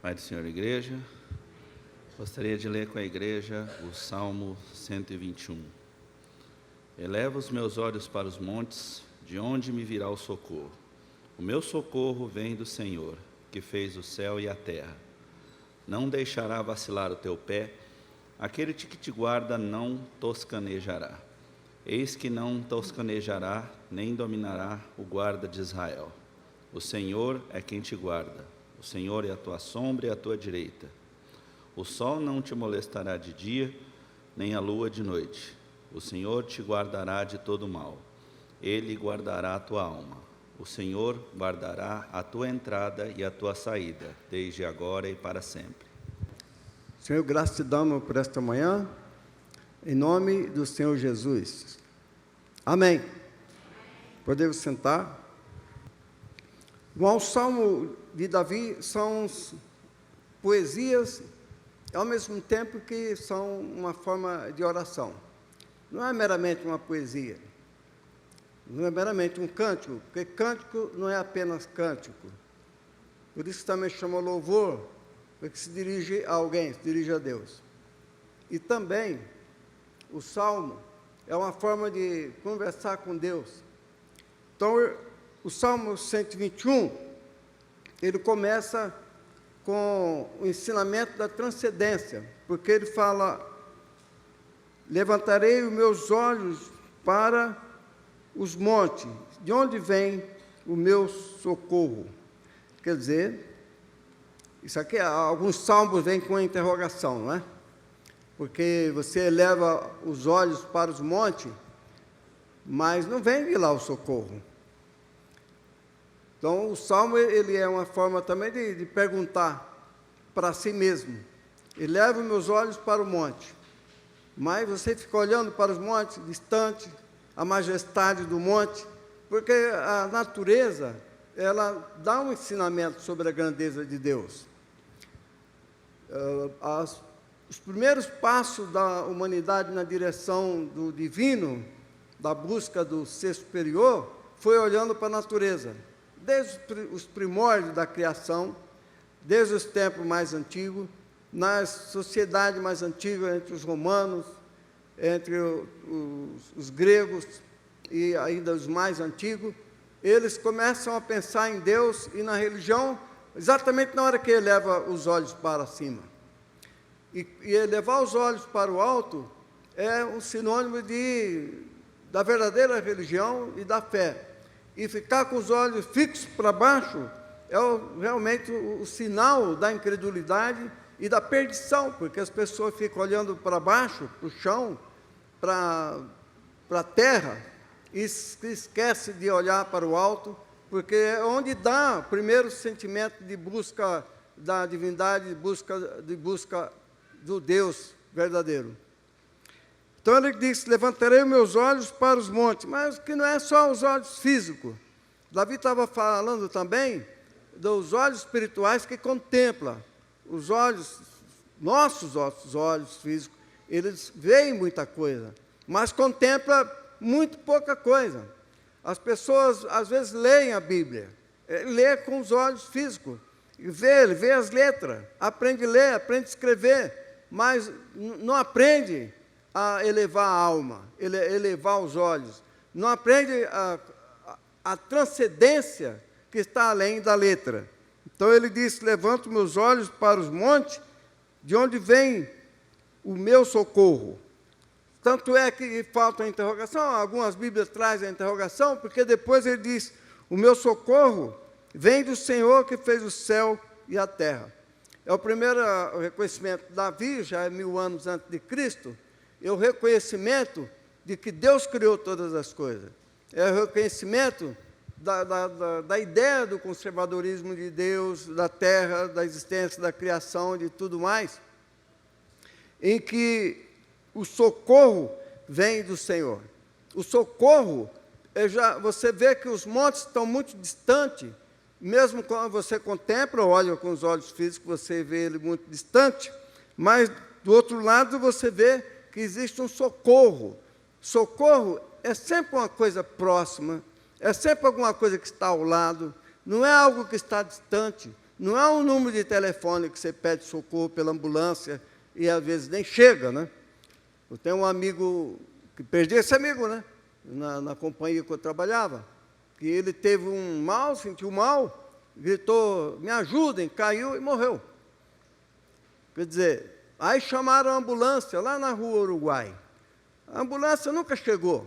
Pai do Senhor, igreja, gostaria de ler com a igreja o Salmo 121. Eleva os meus olhos para os montes, de onde me virá o socorro? O meu socorro vem do Senhor, que fez o céu e a terra. Não deixará vacilar o teu pé, aquele que te guarda não toscanejará. Eis que não toscanejará, nem dominará o guarda de Israel. O Senhor é quem te guarda. O Senhor é a tua sombra e a tua direita. O sol não te molestará de dia, nem a lua de noite. O Senhor te guardará de todo mal. Ele guardará a tua alma. O Senhor guardará a tua entrada e a tua saída, desde agora e para sempre. Senhor, graças te damos por esta manhã, em nome do Senhor Jesus. Amém. Podemos sentar. Bom, o Salmo de Davi são poesias, ao mesmo tempo que são uma forma de oração. Não é meramente uma poesia, não é meramente um cântico, porque cântico não é apenas cântico. Por isso também chama louvor, porque se dirige a alguém, se dirige a Deus. E também, o Salmo é uma forma de conversar com Deus. Então, o Salmo 121, ele começa com o ensinamento da transcendência, porque ele fala: levantarei os meus olhos para os montes, de onde vem o meu socorro? Quer dizer, isso aqui, alguns salmos vêm com interrogação, não é? Porque você eleva os olhos para os montes, mas não vem de lá o socorro. Então, o Salmo, ele é uma forma também de perguntar para si mesmo. Eleva os meus olhos para o monte. Mas você fica olhando para os montes, distante, a majestade do monte, porque a natureza, ela dá um ensinamento sobre a grandeza de Deus. Os primeiros passos da humanidade na direção do divino, da busca do ser superior, foi olhando para a natureza. Desde os primórdios da criação, desde os tempos mais antigos, nas sociedades mais antigas, entre os romanos, entre os gregos e ainda os mais antigos, eles começam a pensar em Deus e na religião exatamente na hora que eleva os olhos para cima. E elevar os olhos para o alto é um sinônimo da verdadeira religião e da fé. E ficar com os olhos fixos para baixo é realmente o sinal da incredulidade e da perdição, porque as pessoas ficam olhando para baixo, para o chão, para a terra, e esquecem de olhar para o alto, porque é onde dá o primeiro sentimento de busca da divindade, de busca do Deus verdadeiro. Então ele diz: levantarei os meus olhos para os montes, mas que não é só os olhos físicos. Davi estava falando também dos olhos espirituais que contemplam. Os olhos, nossos olhos físicos, eles veem muita coisa, mas contemplam muito pouca coisa. As pessoas, às vezes, leem a Bíblia, lê com os olhos físicos, vê as letras, aprende a ler, aprende a escrever, mas não aprende a elevar a alma, elevar os olhos, não aprende a transcendência que está além da letra. Então ele diz: levanto meus olhos para os montes, de onde vem o meu socorro. Tanto é que falta a interrogação, algumas Bíblias trazem a interrogação, porque depois ele diz: o meu socorro vem do Senhor que fez o céu e a terra. É o primeiro reconhecimento de Davi, já é 1000 anos antes de Cristo, é o reconhecimento de que Deus criou todas as coisas. É o reconhecimento da ideia do conservadorismo de Deus, da terra, da existência, da criação, de tudo mais, em que o socorro vem do Senhor. O socorro, você vê que os montes estão muito distantes, mesmo quando você contempla, olha com os olhos físicos, você vê ele muito distante, mas do outro lado você vê que existe um socorro. Socorro é sempre uma coisa próxima, é sempre alguma coisa que está ao lado, não é algo que está distante, Não é um número de telefone que você pede socorro pela ambulância e às vezes nem chega, né? Eu tenho um amigo, que perdi esse amigo, né? Na companhia que eu trabalhava, que ele teve um mal, sentiu mal, gritou, me ajudem, caiu e morreu. Quer dizer, aí chamaram a ambulância lá na rua Uruguai. A ambulância nunca chegou.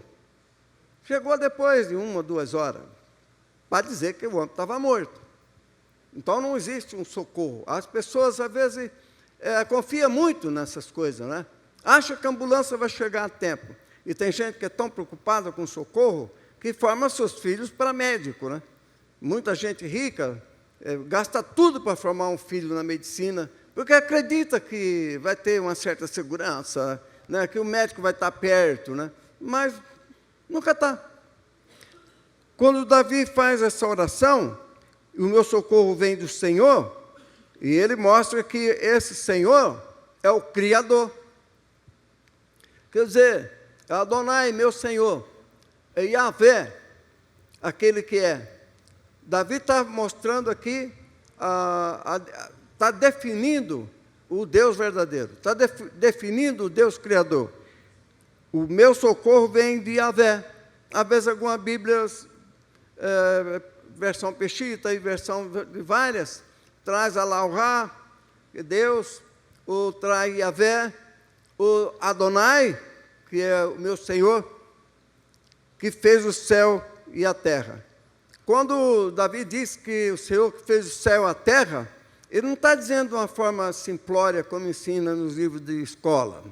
Chegou depois de 1 ou 2 horas, para dizer que o homem estava morto. Então, não existe um socorro. As pessoas, às vezes, confiam muito nessas coisas, né? Acha que a ambulância vai chegar a tempo. E tem gente que é tão preocupada com socorro que forma seus filhos para médico, né? Muita gente rica gasta tudo para formar um filho na medicina, porque acredita que vai ter uma certa segurança, né? Que o médico vai estar perto, né? Mas nunca está. Quando Davi faz essa oração, o meu socorro vem do Senhor, e ele mostra que esse Senhor é o Criador. Quer dizer, Adonai, meu Senhor, é Yahvé, aquele que é. Davi está mostrando aqui, está definindo o Deus verdadeiro, está definindo o Deus Criador. O meu socorro vem de Yahvé. Às vezes, algumas Bíblias, versão Peshita e versão de várias, traz Alauhá, Deus, ou traz Yahvé, o Adonai, que é o meu Senhor, que fez o céu e a terra. Quando Davi diz que o Senhor que fez o céu e a terra, ele não está dizendo de uma forma simplória, como ensina nos livros de escola.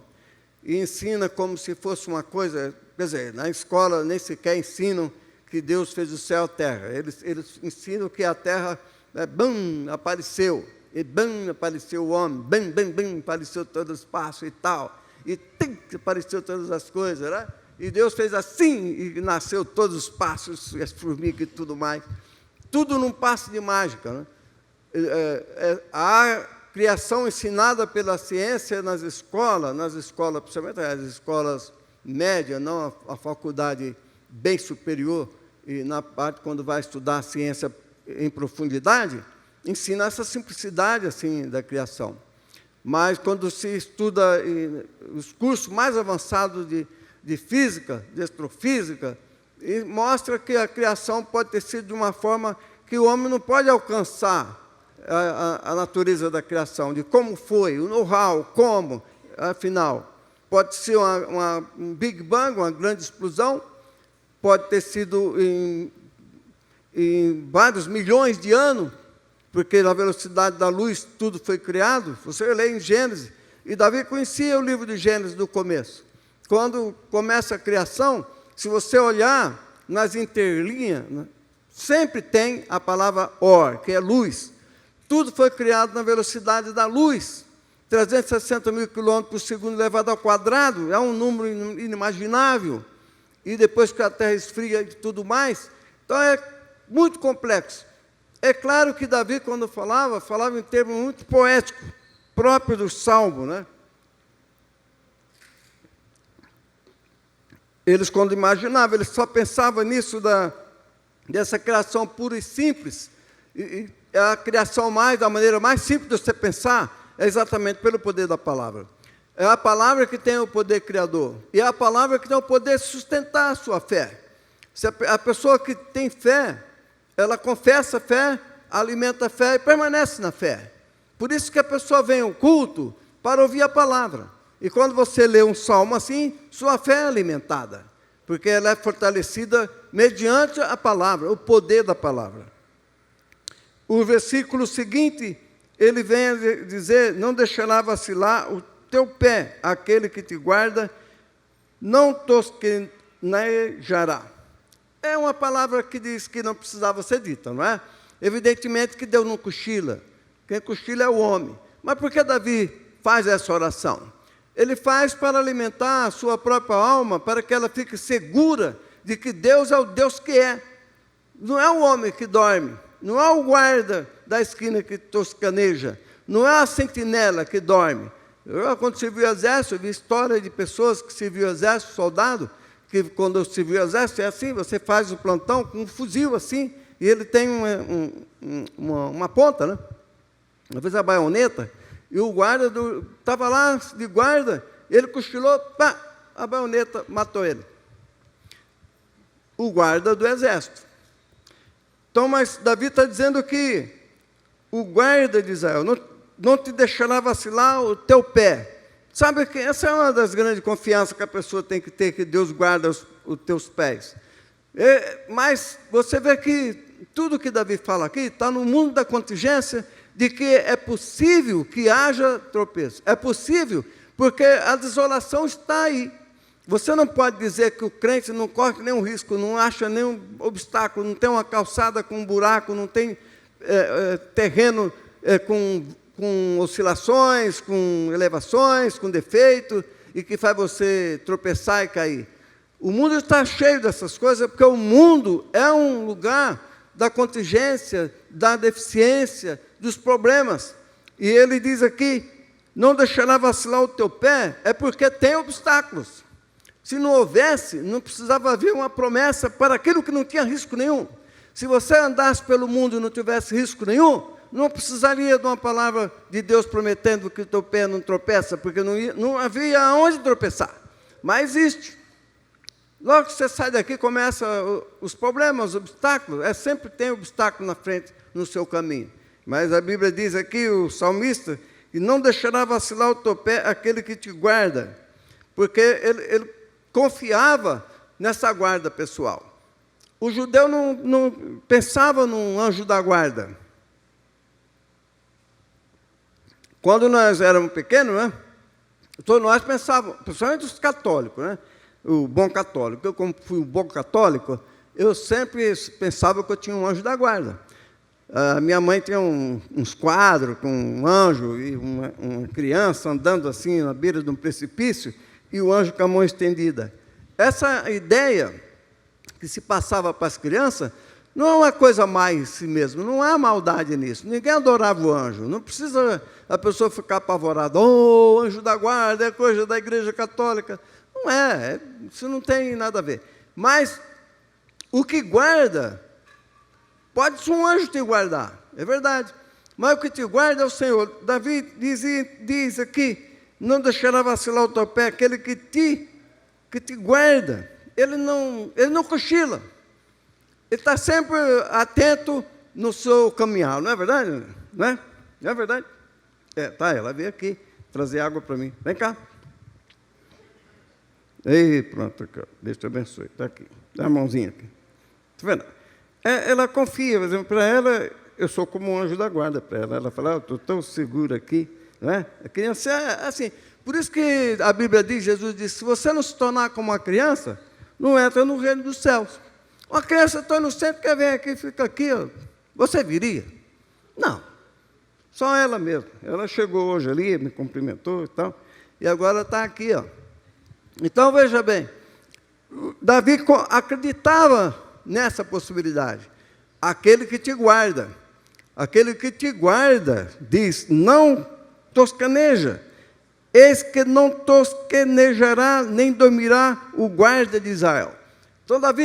E ensina como se fosse uma coisa, quer dizer, na escola nem sequer ensinam que Deus fez o céu e a terra. Eles ensinam que a terra, apareceu, e apareceu o homem, apareceu todo o espaço e tal, e apareceu todas as coisas, né? E Deus fez assim, e nasceu todos os pássaros, as formigas e tudo mais. Tudo num passe de mágica, né? A criação ensinada pela ciência nas escolas, principalmente as escolas médias, não a faculdade bem superior, e na parte quando vai estudar a ciência em profundidade, ensina essa simplicidade assim da criação. Mas quando se estuda os cursos mais avançados de física, de astrofísica, mostra que a criação pode ter sido de uma forma que o homem não pode alcançar a natureza da criação, de como foi, o know-how, como, afinal. Pode ser um Big Bang, uma grande explosão, pode ter sido em vários milhões de anos, porque na velocidade da luz tudo foi criado. Você lê em Gênesis, e Davi conhecia o livro de Gênesis do começo. Quando começa a criação, se você olhar nas interlinhas, sempre tem a palavra or, que é luz. Tudo foi criado na velocidade da luz. 360 mil quilômetros por segundo elevado ao quadrado, é um número inimaginável. E depois que a Terra esfria e tudo mais, então é muito complexo. É claro que Davi, quando falava em termos muito poéticos, próprios do Salmo, né? Eles, quando imaginavam, eles só pensavam nisso dessa criação pura e simples. E a criação da maneira mais simples de você pensar, é exatamente pelo poder da palavra. É a palavra que tem o poder criador. E é a palavra que tem o poder de sustentar a sua fé. Se a pessoa que tem fé, ela confessa a fé, alimenta a fé e permanece na fé. Por isso que a pessoa vem ao culto para ouvir a palavra. E quando você lê um salmo assim, sua fé é alimentada, porque ela é fortalecida mediante a palavra, o poder da palavra. O versículo seguinte, ele vem a dizer, não deixará vacilar o teu pé, aquele que te guarda, não tosquenejará. É uma palavra que diz que não precisava ser dita, não é? Evidentemente que Deus não cochila. Quem cochila é o homem. Mas por que Davi faz essa oração? Ele faz para alimentar a sua própria alma, para que ela fique segura de que Deus é o Deus que é. Não é o homem que dorme, não é o guarda da esquina que toscaneja, não é a sentinela que dorme. Quando serviu o exército, eu vi história de pessoas que serviu o exército, soldado, que quando serviu o exército é assim, você faz o plantão com um fuzil assim, e ele tem uma ponta, né? Uma vez a baioneta, e o guarda estava lá de guarda, ele cochilou, pá, a baioneta matou ele. O guarda do exército. Então, mas Davi está dizendo que o guarda de Israel não te deixará vacilar o teu pé. Sabe que essa é uma das grandes confianças que a pessoa tem que ter, que Deus guarda os teus pés. Mas você vê que tudo que Davi fala aqui está no mundo da contingência de que é possível que haja tropeço. É possível, porque a desolação está aí. Você não pode dizer que o crente não corre nenhum risco, não acha nenhum obstáculo, não tem uma calçada com um buraco, não tem terreno com oscilações, com elevações, com defeito, e que faz você tropeçar e cair. O mundo está cheio dessas coisas, porque o mundo é um lugar da contingência, da deficiência, dos problemas. E ele diz aqui, não deixará vacilar o teu pé, é porque tem obstáculos. Se não houvesse, não precisava haver uma promessa para aquilo que não tinha risco nenhum. Se você andasse pelo mundo e não tivesse risco nenhum, não precisaria de uma palavra de Deus prometendo que o teu pé não tropeça, porque não havia aonde tropeçar. Mas existe. Logo que você sai daqui, começam os problemas, os obstáculos. Sempre tem obstáculo na frente, no seu caminho. Mas a Bíblia diz aqui, o salmista, que não deixará vacilar o teu pé aquele que te guarda. Porque ele confiava nessa guarda pessoal. O judeu não pensava num anjo da guarda. Quando nós éramos pequenos, né, todos nós pensávamos, principalmente os católicos, né, o bom católico. Eu, como fui um bom católico, eu sempre pensava que eu tinha um anjo da guarda. A minha mãe tinha uns quadros com um anjo e uma criança andando assim na beira de um precipício e o anjo com a mão estendida. Essa ideia que se passava para as crianças não é uma coisa má em si mesmo, não há maldade nisso. Ninguém adorava o anjo, não precisa a pessoa ficar apavorada. Oh, anjo da guarda é coisa da Igreja Católica. Não é, isso não tem nada a ver. Mas o que guarda, pode ser um anjo te guardar, é verdade. Mas o que te guarda é o Senhor. Davi diz aqui, não deixará vacilar o teu pé aquele que te guarda. Ele não cochila. Ele está sempre atento no seu caminhar, não é verdade? Não é? Não é verdade? Tá, ela veio aqui trazer água para mim. Vem cá. Ei, pronto, aqui, Deus te abençoe. Está aqui. Dá a mãozinha aqui. Está vendo? Ela confia, por exemplo, para ela, eu sou como um anjo da guarda para ela. Ela fala, estou tão seguro aqui. Não é? A criança é assim. Por isso que a Bíblia diz, Jesus diz, se você não se tornar como uma criança, não entra no reino dos céus. Uma criança está no centro, quer vir aqui, fica aqui, ó. Você viria? Não. Só ela mesmo. Ela chegou hoje ali, me cumprimentou e tal, e agora está aqui, ó. Então, veja bem, Davi acreditava nessa possibilidade. Aquele que te guarda. Aquele que te guarda, diz, não toscaneja. Eis que não tosquenejará, nem dormirá o guarda de Israel. Então, Davi,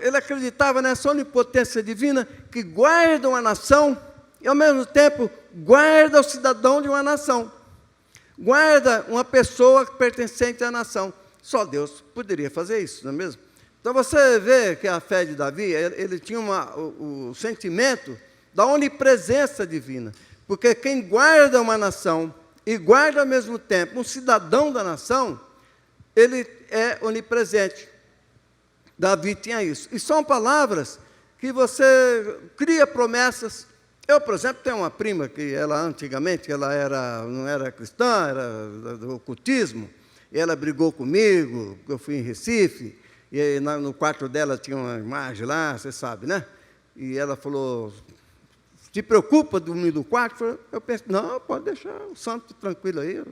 ele acreditava nessa onipotência divina que guarda uma nação e, ao mesmo tempo, guarda o cidadão de uma nação. Guarda uma pessoa pertencente à nação. Só Deus poderia fazer isso, não é mesmo? Então, você vê que a fé de Davi, ele tinha o sentimento da onipresença divina. Porque quem guarda uma nação e guarda, ao mesmo tempo, um cidadão da nação, ele é onipresente. Davi tinha isso. E são palavras que você cria promessas. Eu, por exemplo, tenho uma prima que ela antigamente não era cristã, era do ocultismo, e ela brigou comigo, eu fui em Recife, e aí, no quarto dela tinha uma imagem lá, você sabe, né? E ela falou, se preocupa de dormir no quarto? Eu pensei, não, pode deixar o santo tranquilo aí. Eu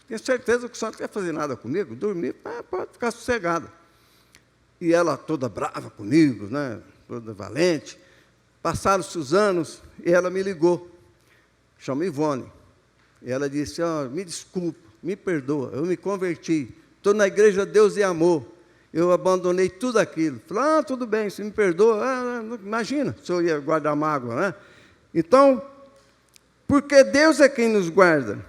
tenho certeza que o santo não quer fazer nada comigo, dormir, pode ficar sossegada. E ela toda brava comigo, né? Toda valente. Passaram-se os anos e ela me ligou. Chama Ivone. E ela disse, me desculpa, me perdoa, eu me converti. Estou na igreja Deus e Amor. Eu abandonei tudo aquilo. Falei, tudo bem, você me perdoa. Imagina, se eu ia guardar mágoa, né? Então, Porque Deus é quem nos guarda.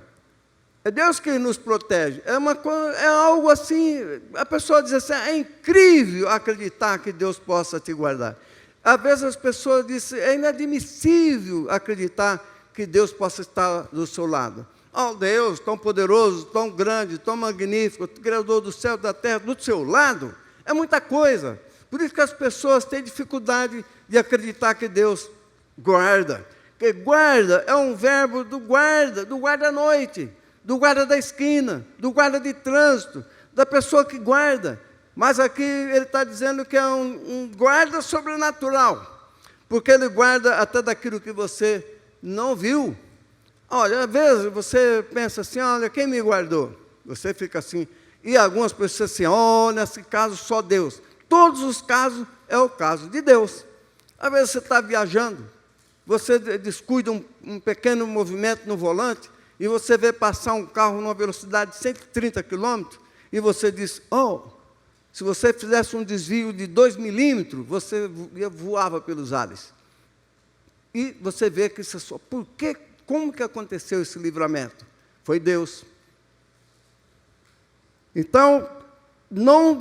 É Deus quem nos protege. É algo assim, a pessoa diz assim, é incrível acreditar que Deus possa te guardar. Às vezes as pessoas dizem, é inadmissível acreditar que Deus possa estar do seu lado. Oh, Deus, tão poderoso, tão grande, tão magnífico, Criador do céu e da terra, do seu lado, é muita coisa. Por isso que as pessoas têm dificuldade de acreditar que Deus guarda. Porque guarda é um verbo do guarda-noite, do guarda da esquina, do guarda de trânsito, da pessoa que guarda. Mas aqui ele está dizendo que é um guarda sobrenatural, porque ele guarda até daquilo que você não viu. Olha, às vezes você pensa assim, olha, quem me guardou? Você fica assim, e algumas pessoas assim, olha, nesse caso só Deus. Todos os casos é o caso de Deus. Às vezes você está viajando, você descuida um pequeno movimento no volante, e você vê passar um carro numa velocidade de 130 km, e você diz, oh, se você fizesse um desvio de 2 milímetros, você voava pelos ares. E você vê que isso é só. Por quê? Como que aconteceu esse livramento? Foi Deus. Então, não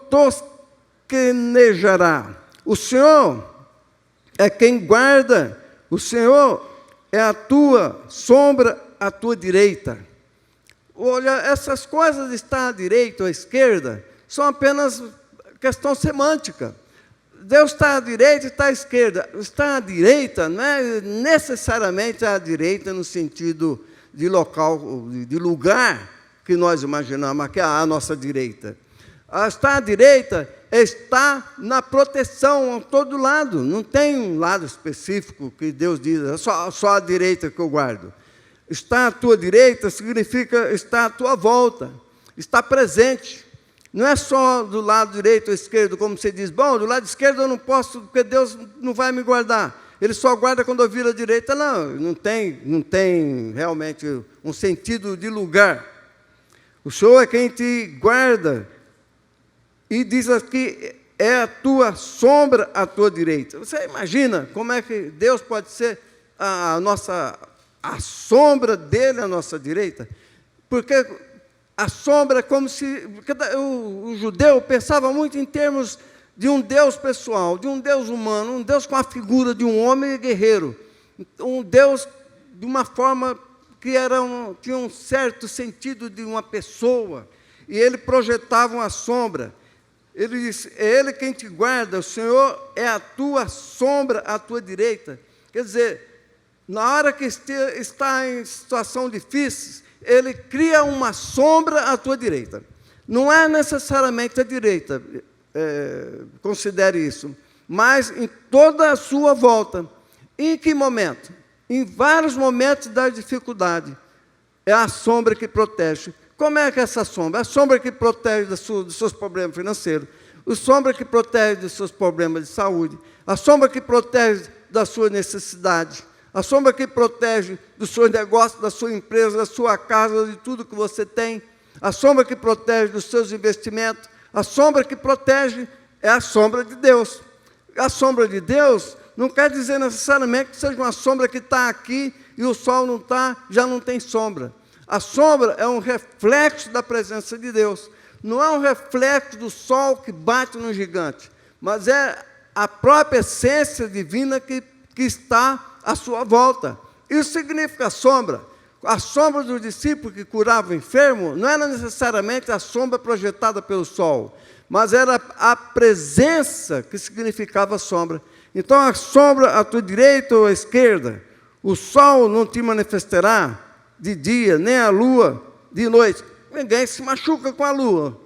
tosquenejará. O Senhor é quem guarda, o Senhor é a tua sombra, à tua direita. Olha, essas coisas de estar à direita ou à esquerda são apenas questão semântica. Deus está à direita e está à esquerda. Está à direita não é necessariamente à direita no sentido de local, de lugar que nós imaginamos, que é a nossa direita. Estar à direita está na proteção a todo lado. Não tem um lado específico que Deus diz, é só à direita que eu guardo. Estar à tua direita significa estar à tua volta, estar presente. Não é só do lado direito ou esquerdo, como você diz, bom, do lado esquerdo eu não posso, porque Deus não vai me guardar. Ele só guarda quando eu viro à direita. Não tem realmente um sentido de lugar. O Senhor é quem te guarda. E diz aqui, é a tua sombra à tua direita. Você imagina como é que Deus pode ser a sombra dele à nossa direita? Porque a sombra é como se... O judeu pensava muito em termos de um Deus pessoal, de um Deus humano, um Deus com a figura de um homem guerreiro, um Deus de uma forma que tinha um certo sentido de uma pessoa, e ele projetava uma sombra. Ele disse, é Ele quem te guarda, o Senhor é a tua sombra à tua direita. Quer dizer, na hora que está em situação difícil, Ele cria uma sombra à tua direita. Não é necessariamente a direita, considere isso, mas em toda a sua volta. Em que momento? Em vários momentos da dificuldade. É a sombra que protege. Como é que é essa sombra? A sombra que protege dos seus problemas financeiros, a sombra que protege dos seus problemas de saúde, a sombra que protege da sua necessidade, a sombra que protege dos seus negócios, da sua empresa, da sua casa, de tudo que você tem, a sombra que protege dos seus investimentos, a sombra que protege é a sombra de Deus. A sombra de Deus não quer dizer necessariamente que seja uma sombra que está aqui e o sol não está, já não tem sombra. A sombra é um reflexo da presença de Deus. Não é um reflexo do sol que bate no gigante, mas é a própria essência divina que está à sua volta. Isso significa sombra. A sombra dos discípulos que curavam o enfermo não era necessariamente a sombra projetada pelo sol, mas era a presença que significava sombra. Então, a sombra à tua direita ou à esquerda, o sol não te manifestará de dia, nem a lua de noite. Ninguém se machuca com a lua.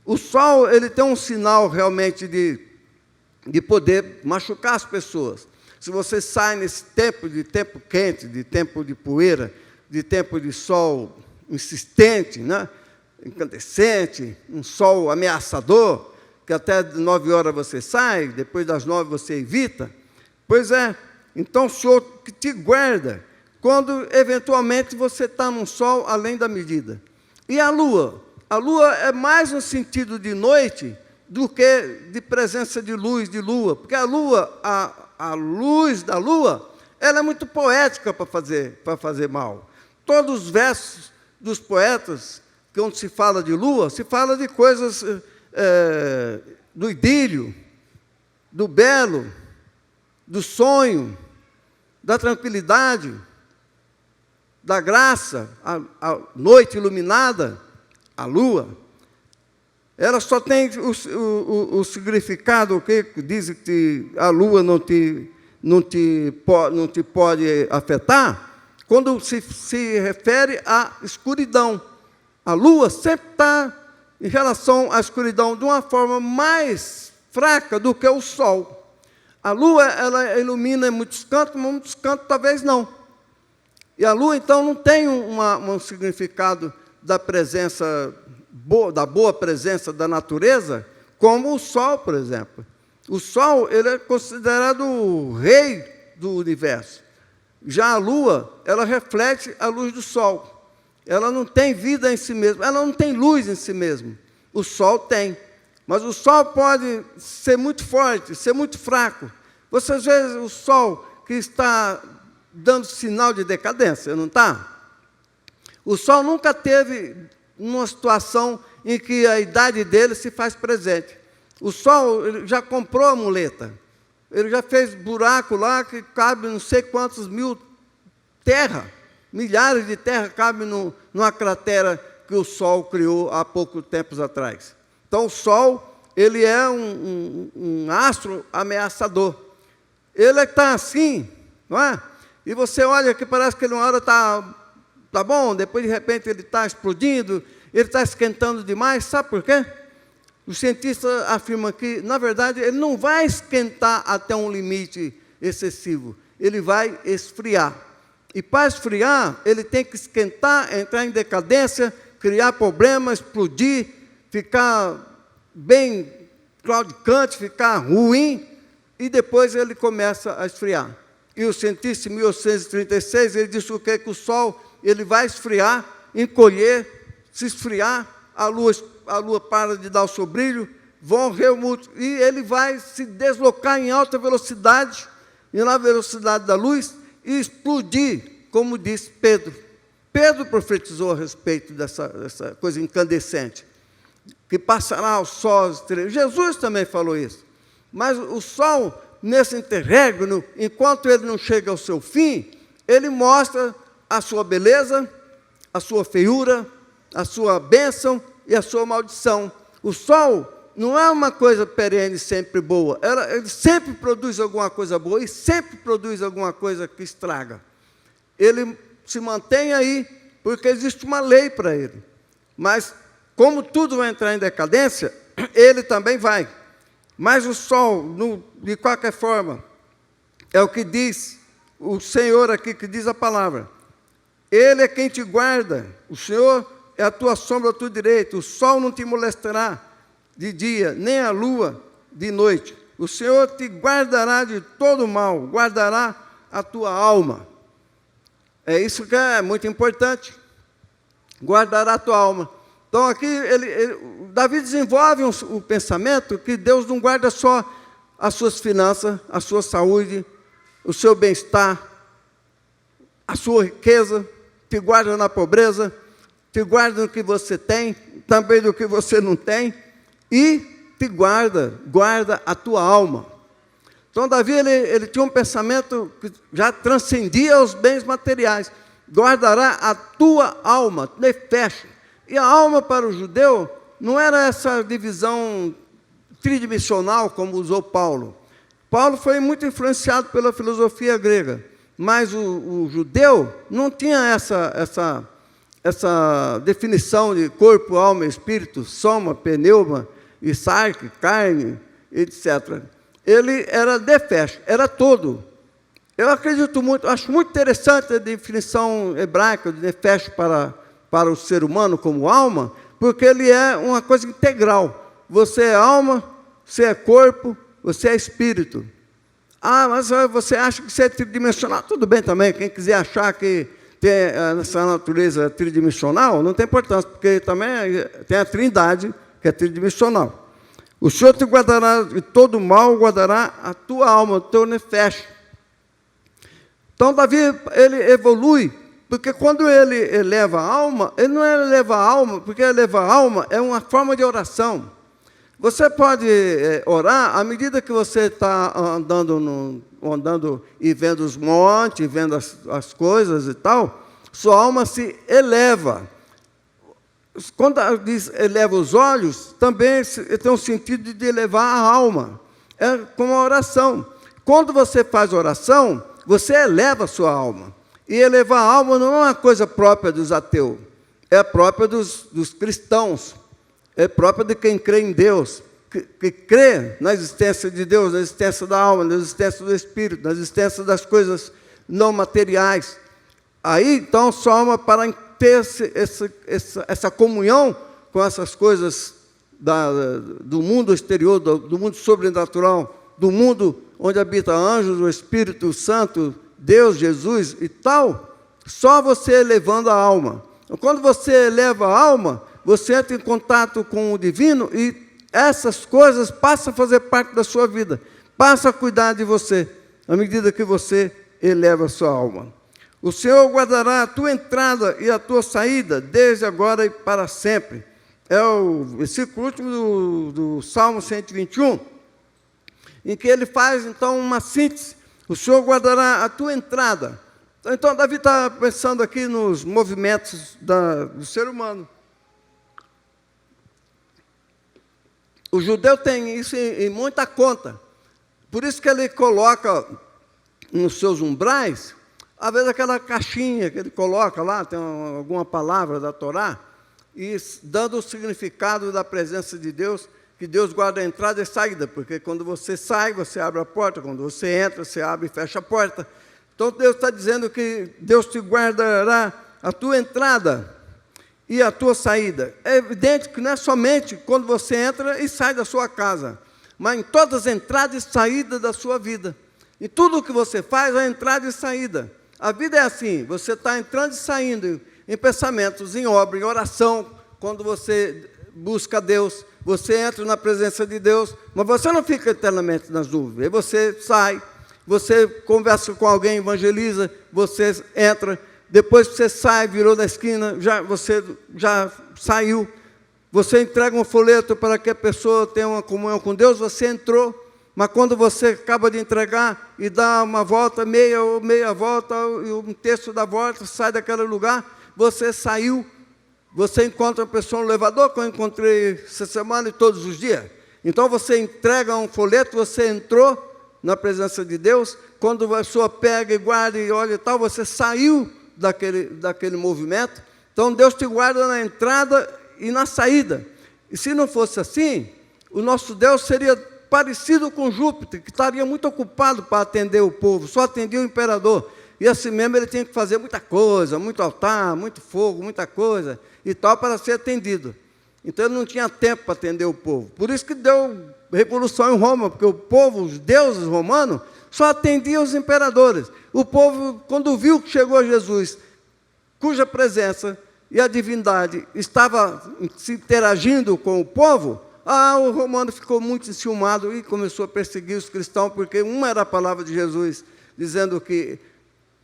O sol, ele tem um sinal realmente de poder machucar as pessoas. Se você sai nesse tempo quente, de tempo de poeira, de tempo de sol insistente, né? Incandescente, um sol ameaçador, que até 9 horas você sai, depois das 9 você evita. Pois é, então o Senhor que te guarda, quando eventualmente você está num sol além da medida. E a lua? A lua é mais no sentido de noite do que de presença de luz, de lua, porque a luz da lua ela é muito poética para fazer mal. Todos os versos dos poetas, quando se fala de lua, se fala de coisas do idílio, do belo, do sonho, da tranquilidade, da graça, a noite iluminada, a lua. Ela só tem o significado que diz que a lua não te pode afetar, quando se refere à escuridão. A lua sempre está em relação à escuridão de uma forma mais fraca do que o sol. A lua, ela ilumina em muitos cantos, mas em muitos cantos talvez não. E a lua, então, não tem um significado da presença, da boa presença da natureza, como o sol, por exemplo. O sol, ele é considerado o rei do universo. Já a lua, ela reflete a luz do sol. Ela não tem vida em si mesma, ela não tem luz em si mesma. O sol tem. Mas o sol pode ser muito forte, ser muito fraco. Vocês veem o sol que está dando sinal de decadência, não está? O sol nunca teve uma situação em que a idade dele se faz presente. O sol ele já comprou a muleta. Ele já fez buraco lá que cabe não sei quantos mil terra. Milhares de terra cabem numa cratera que o sol criou há poucos tempos atrás. Então, o sol, ele é um astro ameaçador. Ele está assim, não é? E você olha que parece que ele uma hora está bom, depois, de repente, ele está explodindo, ele está esquentando demais. Sabe por quê? Os cientistas afirmam que, na verdade, ele não vai esquentar até um limite excessivo. Ele vai esfriar. E para esfriar, ele tem que esquentar, entrar em decadência, criar problemas, explodir, ficar bem claudicante, ficar ruim, e depois ele começa a esfriar. E o cientista, em 1836, ele disse que o Sol ele vai esfriar, encolher, se esfriar, a lua para de dar o seu brilho, e ele vai se deslocar em alta velocidade, e na velocidade da luz, e explodir, como disse Pedro. Pedro profetizou a respeito dessa coisa incandescente, que passará o sol, as estrelas. Jesus também falou isso. Mas o sol, nesse interregno, enquanto ele não chega ao seu fim, ele mostra a sua beleza, a sua feiura, a sua bênção e a sua maldição. O sol não é uma coisa perene, sempre boa. Ele sempre produz alguma coisa boa e sempre produz alguma coisa que estraga. Ele se mantém aí porque existe uma lei para ele. Mas, como tudo vai entrar em decadência, ele também vai. Mas o sol, de qualquer forma, é o que diz o Senhor aqui, que diz a palavra. Ele é quem te guarda. O Senhor é a tua sombra à tua direita. O sol não te molestará de dia, nem a lua de noite. O Senhor te guardará de todo mal, guardará a tua alma. É isso que é muito importante. Guardará a tua alma. Então, aqui, Davi desenvolve o pensamento que Deus não guarda só as suas finanças, a sua saúde, o seu bem-estar, a sua riqueza, te guarda na pobreza, te guarda no que você tem, também do que você não tem, e te guarda a tua alma. Então, Davi, ele tinha um pensamento que já transcendia os bens materiais. Guardará a tua alma, nefesh. E a alma para o judeu não era essa divisão tridimensional como usou Paulo. Paulo foi muito influenciado pela filosofia grega, mas o judeu não tinha essa definição de corpo, alma, espírito, soma, pneuma, e sarque, carne, etc. Ele era nefesh, era todo. Eu acredito muito, acho muito interessante a definição hebraica de nefesh para o ser humano como alma, porque ele é uma coisa integral. Você é alma, você é corpo, você é espírito. Ah, mas você acha que você é tridimensional? Tudo bem também, quem quiser achar que tem essa natureza tridimensional, não tem importância, porque também tem a trindade, que é tridimensional. O Senhor te guardará de todo mal, guardará a tua alma, o teu nefesh. Então, Davi, ele evolui, porque quando ele eleva a alma, ele não eleva a alma, porque elevar a alma é uma forma de oração. Você pode orar à medida que você está andando e vendo os montes, vendo as coisas e tal, sua alma se eleva. Quando diz eleva os olhos, também tem um sentido de elevar a alma. É como a oração. Quando você faz oração, você eleva a sua alma. E elevar a alma não é uma coisa própria dos ateus, é própria dos cristãos, é própria de quem crê em Deus, que crê na existência de Deus, na existência da alma, na existência do Espírito, na existência das coisas não materiais. Aí, então, sua alma, para ter essa comunhão com essas coisas do mundo exterior, do mundo sobrenatural, do mundo onde habita anjos, o Espírito Santo, Deus, Jesus e tal, só você elevando a alma. Quando você eleva a alma, você entra em contato com o divino e essas coisas passam a fazer parte da sua vida, passam a cuidar de você, à medida que você eleva a sua alma. O Senhor guardará a tua entrada e a tua saída, desde agora e para sempre. É o versículo último do Salmo 121, em que ele faz, então, uma síntese. O Senhor guardará a tua entrada. Então, Davi está pensando aqui nos movimentos do ser humano. O judeu tem isso em muita conta. Por isso que ele coloca nos seus umbrais, às vezes aquela caixinha que ele coloca lá, tem alguma palavra da Torá, e dando o significado da presença de Deus, que Deus guarda a entrada e a saída, porque quando você sai, você abre a porta, quando você entra, você abre e fecha a porta. Então, Deus está dizendo que Deus te guardará a tua entrada e a tua saída. É evidente que não é somente quando você entra e sai da sua casa, mas em todas as entradas e saídas da sua vida. Em tudo o que você faz, há entrada e saída. A vida é assim, você está entrando e saindo em pensamentos, em obra, em oração, quando você busca Deus, você entra na presença de Deus, mas você não fica eternamente nas nuvens. Aí você sai, você conversa com alguém, evangeliza, você entra, depois que você sai, virou da esquina, você já saiu, você entrega um folheto para que a pessoa tenha uma comunhão com Deus, você entrou, mas quando você acaba de entregar e dá uma volta, meia volta, e um terço da volta, sai daquele lugar, você saiu. Você encontra uma pessoa no elevador, que eu encontrei essa semana e todos os dias. Então, você entrega um folheto, você entrou na presença de Deus, quando a pessoa pega e guarda e olha e tal, você saiu daquele movimento. Então, Deus te guarda na entrada e na saída. E se não fosse assim, o nosso Deus seria parecido com Júpiter, que estaria muito ocupado para atender o povo, só atendia o imperador. E assim mesmo ele tinha que fazer muita coisa, muito altar, muito fogo, muita coisa e tal, para ser atendido. Então ele não tinha tempo para atender o povo. Por isso que deu revolução em Roma, porque o povo, os deuses romanos, só atendiam os imperadores. O povo, quando viu que chegou Jesus, cuja presença e a divindade estava se interagindo com o povo, o romano ficou muito enciumado e começou a perseguir os cristãos, porque uma era a palavra de Jesus, dizendo que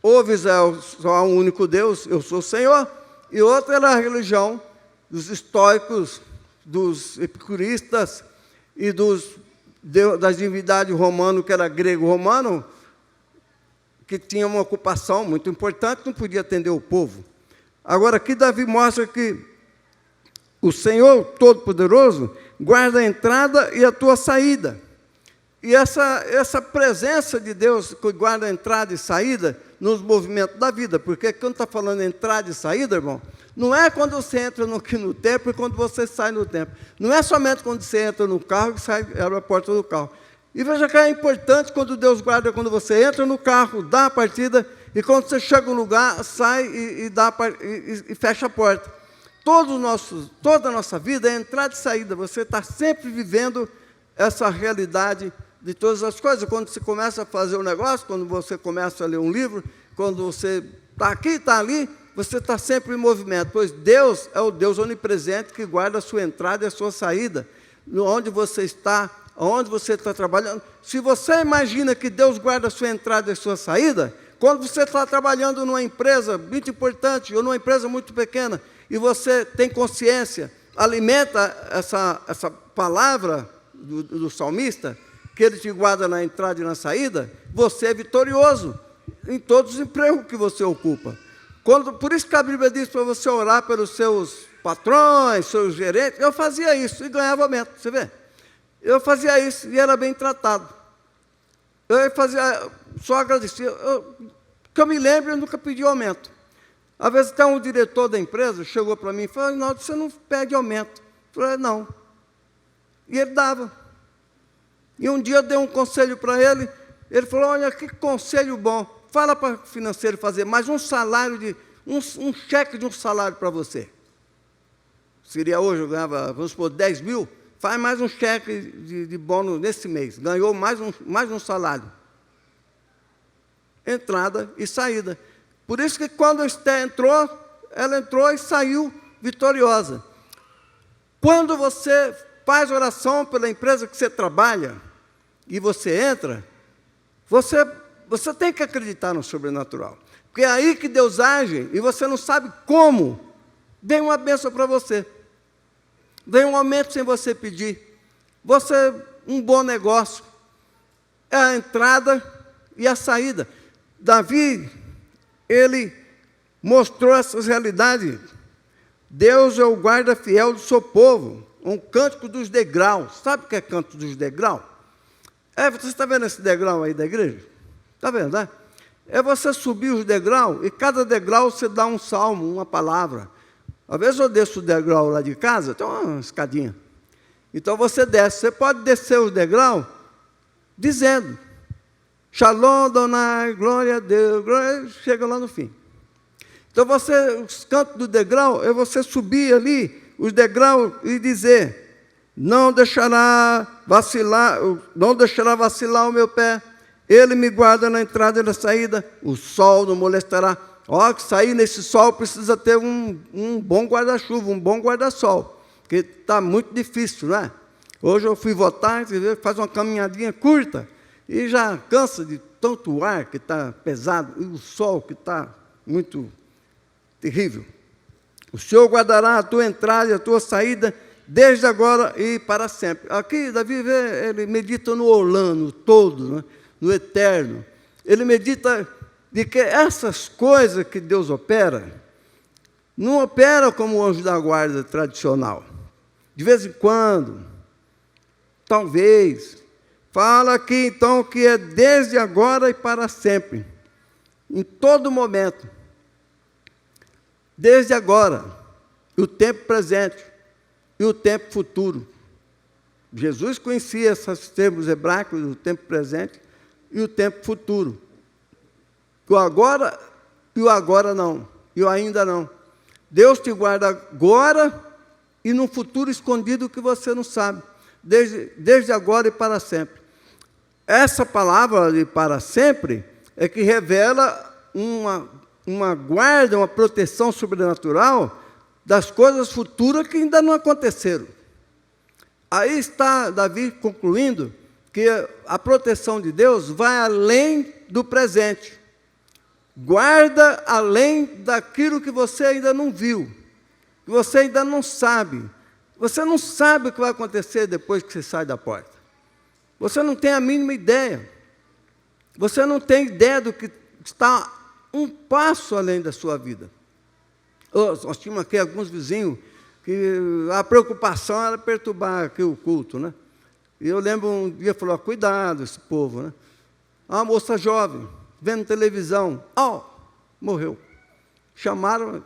ouve Israel, só há um único Deus, eu sou o Senhor, e outra era a religião dos estoicos, dos epicuristas e das divindades romanas, que era grego-romano, que tinha uma ocupação muito importante, não podia atender o povo. Agora, aqui Davi mostra que o Senhor Todo-Poderoso guarda a entrada e a tua saída. E essa presença de Deus que guarda a entrada e saída nos movimentos da vida, porque quando está falando entrada e saída, irmão, não é quando você entra no templo e quando você sai no templo. Não é somente quando você entra no carro e abre a porta do carro. E veja que é importante quando Deus guarda, quando você entra no carro, dá a partida, e quando você chega no lugar, sai e fecha a porta. Toda a nossa vida é entrada e saída. Você está sempre vivendo essa realidade de todas as coisas. Quando você começa a fazer um negócio, quando você começa a ler um livro, quando você está aqui, está ali, você está sempre em movimento, pois Deus é o Deus onipresente que guarda a sua entrada e a sua saída, onde você está, onde você está trabalhando. Se você imagina que Deus guarda a sua entrada e a sua saída, Quando você está trabalhando numa empresa muito importante ou numa empresa muito pequena e você tem consciência, alimenta essa palavra do salmista, que ele te guarda na entrada e na saída, você é vitorioso em todos os empregos que você ocupa. Por isso que a Bíblia diz para você orar pelos seus patrões, seus gerentes. Eu fazia isso e ganhava aumento, você vê? Eu fazia isso e era bem tratado. Eu fazia, só agradecia. Que eu me lembro, eu nunca pedi aumento. Às vezes até um diretor da empresa chegou para mim e falou: não, você não pede aumento. Eu falei: não. E ele dava. E um dia eu dei um conselho para ele, ele falou: olha, que conselho bom, fala para o financeiro fazer mais um salário, um cheque de um salário para você. Seria hoje, eu ganhava, vamos supor, 10 mil, faz mais um cheque de bônus nesse mês, ganhou mais um salário. Entrada e saída. Por isso que quando a Esté entrou, ela entrou e saiu vitoriosa. Quando você faz oração pela empresa que você trabalha, e você entra, você tem que acreditar no sobrenatural. Porque é aí que Deus age, e você não sabe como, vem uma bênção para você. Vem um aumento sem você pedir. Um bom negócio. É a entrada e a saída. Davi, ele mostrou essas realidades. Deus é o guarda fiel do seu povo. Um cântico dos degraus. Sabe o que é cântico dos degraus? Você está vendo esse degrau aí da igreja? Está vendo, né? É você subir os degraus, e cada degrau você dá um salmo, uma palavra. Às vezes eu desço o degrau lá de casa, tem uma escadinha. Então você desce. Você pode descer os degraus dizendo: Shalom, Adonai, glória a Deus, glória, chega lá no fim. Então os cantos do degrau é você subir ali os degraus e dizer: não deixará vacilar o meu pé, ele me guarda na entrada e na saída, o sol não molestará. Que sair nesse sol precisa ter um bom guarda-chuva, um bom guarda-sol, porque está muito difícil, não é? Hoje eu fui votar, faz uma caminhadinha curta, e já cansa de tanto ar que está pesado, e o sol que está muito terrível. O Senhor guardará a tua entrada e a tua saída, desde agora e para sempre. Aqui, Davi, ele medita no Olano todo, né? No eterno. Ele medita de que essas coisas que Deus opera, não opera como o anjo da guarda tradicional. De vez em quando, talvez, fala aqui então que é desde agora e para sempre, em todo momento, desde agora, o tempo presente e o tempo futuro. Jesus conhecia esses termos hebraicos, o tempo presente e o tempo futuro. O agora e o agora não, e o ainda não. Deus te guarda agora e num futuro escondido que você não sabe, desde agora e para sempre. Essa palavra de para sempre é que revela uma guarda, uma proteção sobrenatural das coisas futuras que ainda não aconteceram. Aí está Davi concluindo que a proteção de Deus vai além do presente. Guarda além daquilo que você ainda não viu, que você ainda não sabe. Você não sabe o que vai acontecer depois que você sai da porta. Você não tem a mínima ideia. Você não tem ideia do que está um passo além da sua vida. Nós tínhamos aqui alguns vizinhos que a preocupação era perturbar aqui o culto, né? E eu lembro um dia, falou: cuidado esse povo, né? Uma moça jovem, vendo televisão, morreu. Chamaram,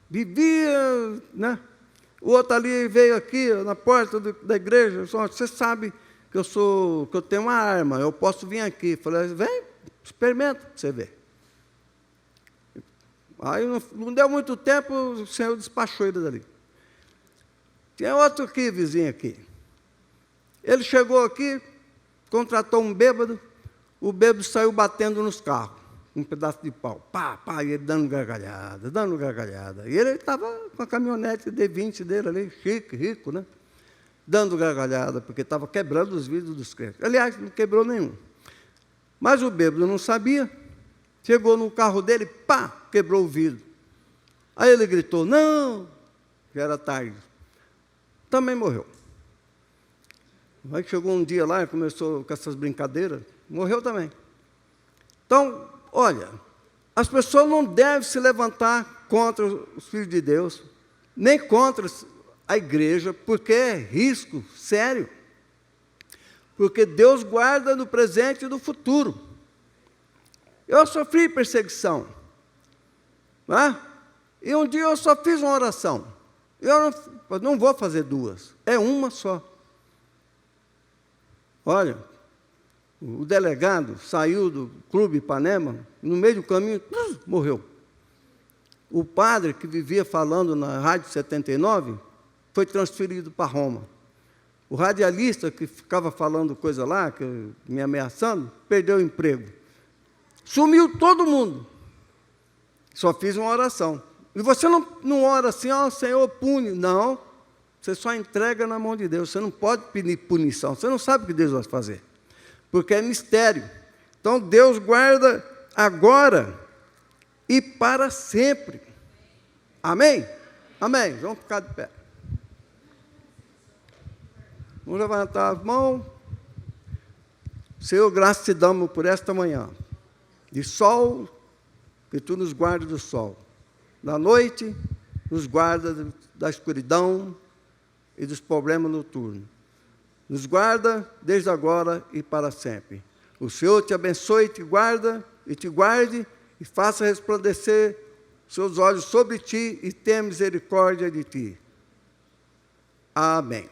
vivia, né? O outro ali veio aqui na porta da igreja, você sabe que eu tenho uma arma, eu posso vir aqui. Falei: vem, experimenta para você ver. Aí não deu muito tempo, o Senhor despachou ele dali. Tinha outro aqui, vizinho aqui. Ele chegou aqui, contratou um bêbado, o bêbado saiu batendo nos carros, um pedaço de pau. Pá, e ele dando gargalhada. E ele estava com a caminhonete D20 dele ali, chique, rico, né? Dando gargalhada, porque estava quebrando os vidros dos crentes. Aliás, não quebrou nenhum. Mas o bêbado não sabia. Chegou no carro dele, pá, quebrou o vidro. Aí ele gritou, não, já era tarde. Também morreu. Aí chegou um dia lá e começou com essas brincadeiras, morreu também. Então, olha, as pessoas não devem se levantar contra os filhos de Deus, nem contra a igreja, porque é risco sério. Porque Deus guarda no presente e no futuro. Eu sofri perseguição. Né? E um dia eu só fiz uma oração. Eu não vou fazer duas, é uma só. Olha, o delegado saiu do Clube Ipanema, no meio do caminho, morreu. O padre que vivia falando na Rádio 79 foi transferido para Roma. O radialista que ficava falando coisa lá, me ameaçando, perdeu o emprego. Sumiu todo mundo. Só fiz uma oração. E você não ora assim, ó, Senhor, pune. Não, você só entrega na mão de Deus. Você não pode pedir punição. Você não sabe o que Deus vai fazer. Porque é mistério. Então, Deus guarda agora e para sempre. Amém? Amém. Vamos ficar de pé. Vamos levantar as mãos. Senhor, graças te damos por esta manhã. De sol, que tu nos guarda do sol. Da noite, nos guarda da escuridão e dos problemas noturnos. Nos guarda desde agora e para sempre. O Senhor te abençoe, te guarda e te guarde e faça resplandecer seus olhos sobre ti e tenha misericórdia de ti. Amém.